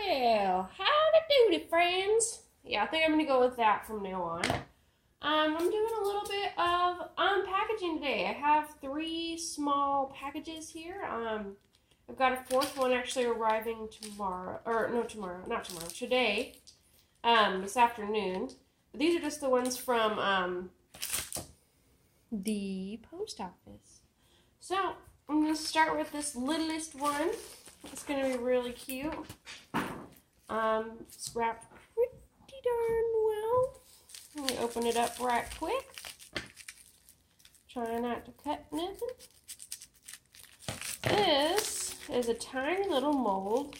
Well, howdy doody, friends. Yeah, I think I'm going to go with that from now on. I'm doing a little bit of unpackaging today. I have 3 small packages here. I've got a 4th one actually arriving tomorrow, or no, not tomorrow, today, this afternoon. But these are just the ones from the post office. So I'm going to start with this littlest one. It's going to be really cute. It's wrapped pretty darn well. Let me open it up right quick. Try not to cut nothing. This is a tiny little mold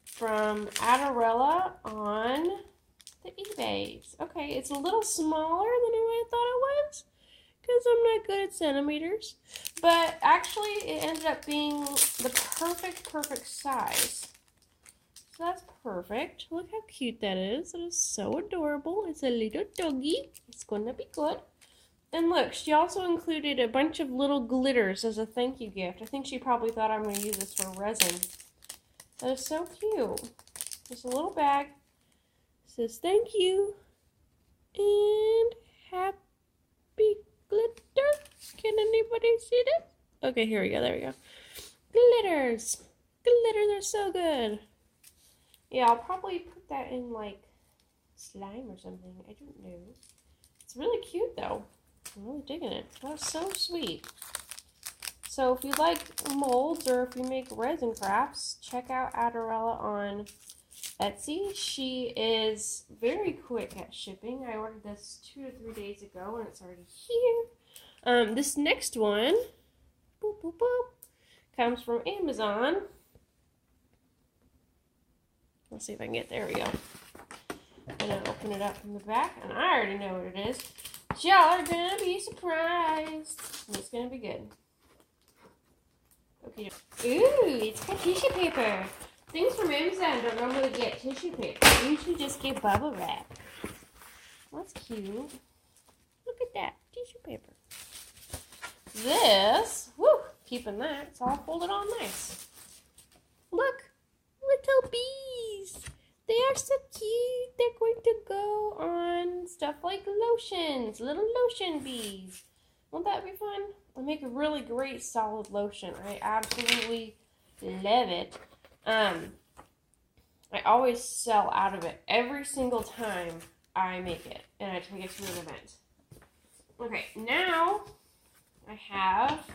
from Adorella on the eBays. Okay, it's a little smaller than I thought it was because I'm not good at centimeters. But actually, it ended up being the perfect size. So that's perfect. Look how cute that is. It is so adorable. It's a little doggy. It's going to be good. And look, she also included a bunch of little glitters as a thank you gift. I think she probably thought I'm going to use this for resin. That is so cute. Just a little bag. It says thank you. And happy glitter. Can anybody see this? Okay, here we go. There we go. Glitters. Glitters are so good. Yeah, I'll probably put that in like slime or something. I don't know. It's really cute though. I'm really digging it. That's so sweet. So if you like molds or if you make resin crafts, check out Adorella on Etsy. She is very quick at shipping. I ordered this 2 to 3 days ago and it's already here. This next one, boop, boop, boop, comes from Amazon. Let's see if I can get, there we go. And then open it up from the back, and I already know what it is. Y'all are gonna be surprised. It's gonna be good. Okay. Ooh, it's got tissue paper. Things from Amazon don't normally get tissue paper. They usually just get bubble wrap. That's cute. Look at that, tissue paper. This, woo, keeping that. It's all folded on nice. Look, little bees. They are so cute. They're going to go on stuff like lotions, little lotion bees. Won't that be fun? It'll make a really great solid lotion. I absolutely love it. I always sell out of it every single time I make it, and I take it to an event. Okay, now I have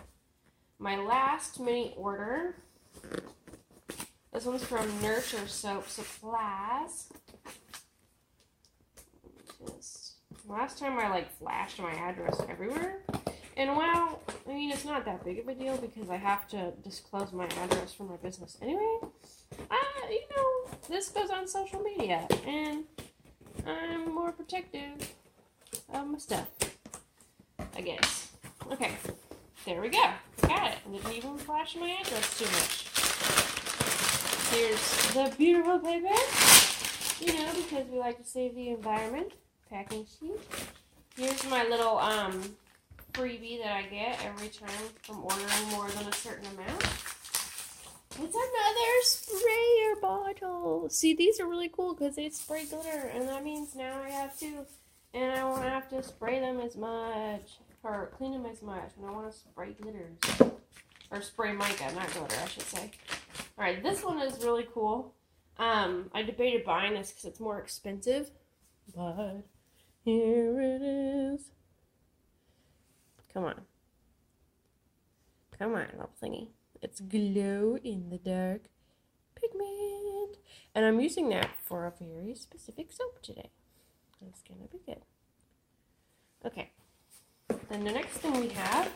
my last mini order. This one's from Nurture Soap Supplies. Last time I flashed my address everywhere. And well, I mean, it's not that big of a deal because I have to disclose my address for my business anyway. This goes on social media and I'm more protective of my stuff, I guess. Okay, there we go. Got it. Didn't even flash my address too much. Here's the beautiful paper, because we like to save the environment. Packing sheet. Here's my little freebie that I get every time from ordering more than a certain amount. It's another sprayer bottle. See, these are really cool because they spray glitter, and that means now I have to, and I won't have to spray them as much, or clean them as much, and I want to spray glitters. Or spray mica, not glitter, I should say. Alright, this one is really cool. I debated buying this because it's more expensive. But here it is. Come on. Come on, little thingy. It's glow in the dark pigment. And I'm using that for a very specific soap today. It's going to be good. Okay. Then the next thing we have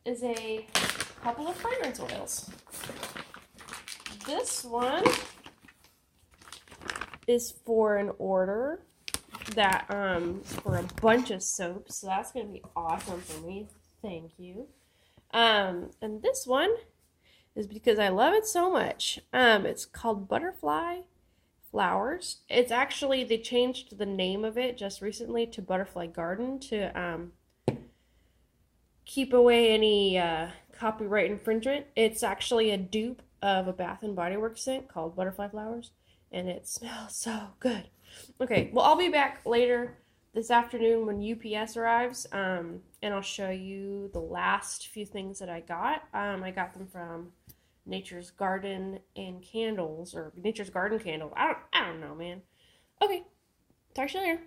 is a couple of fragrance oils. This one is for an order that for a bunch of soaps, so that's gonna be awesome for me. Thank you. And this one is because I love it so much. It's called Butterfly Flowers. It's actually, they changed the name of it just recently to Butterfly Garden to keep away any copyright infringement. It's actually a dupe of a Bath and Body Works scent called Butterfly Flowers, and it smells so good. Okay, well, I'll be back later this afternoon when UPS arrives, and I'll show you the last few things that I got. I got them from Nature's Garden and Candles, or Nature's Garden Candles. I don't know, man. Okay, talk to you later.